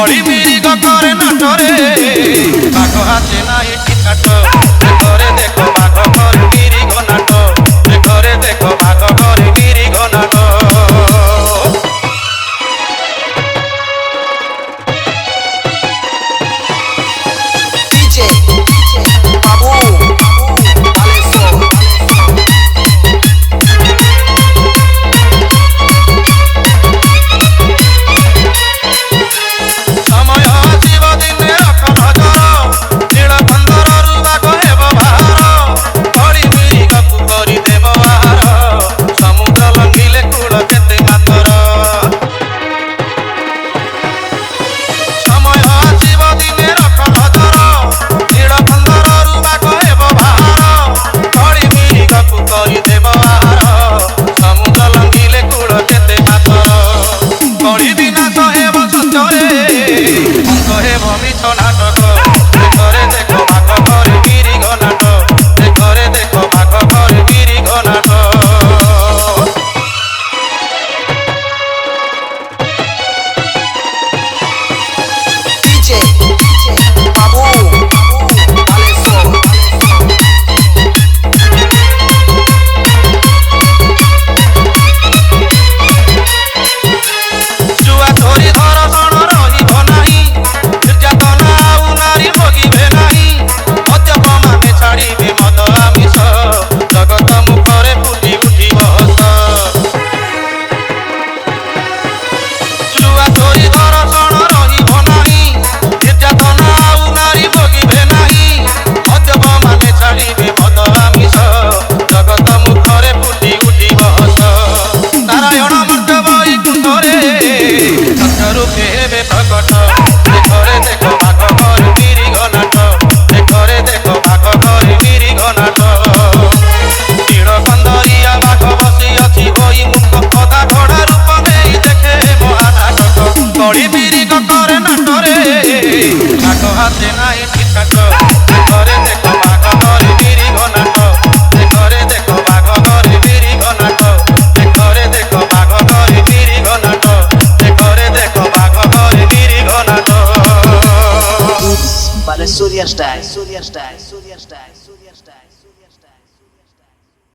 बड़ी मेरी करे नाटरे बाघ हाथे नाही टिकाट घरे देखो बाघ करे मेरी घनाट घरे देखो बाघ करे मेरी घनाट बड़ी मेरी करे नाटरे बाघ हाथे नाही टिकाट घरे देखो बाघ करे मेरी घनाट घरे देखो बाघ करे मेरी घनाट घरे देखो बाघ करे मेरी घनाट घरे देखो बाघ करे मेरी घनाट Vale, Surya Style.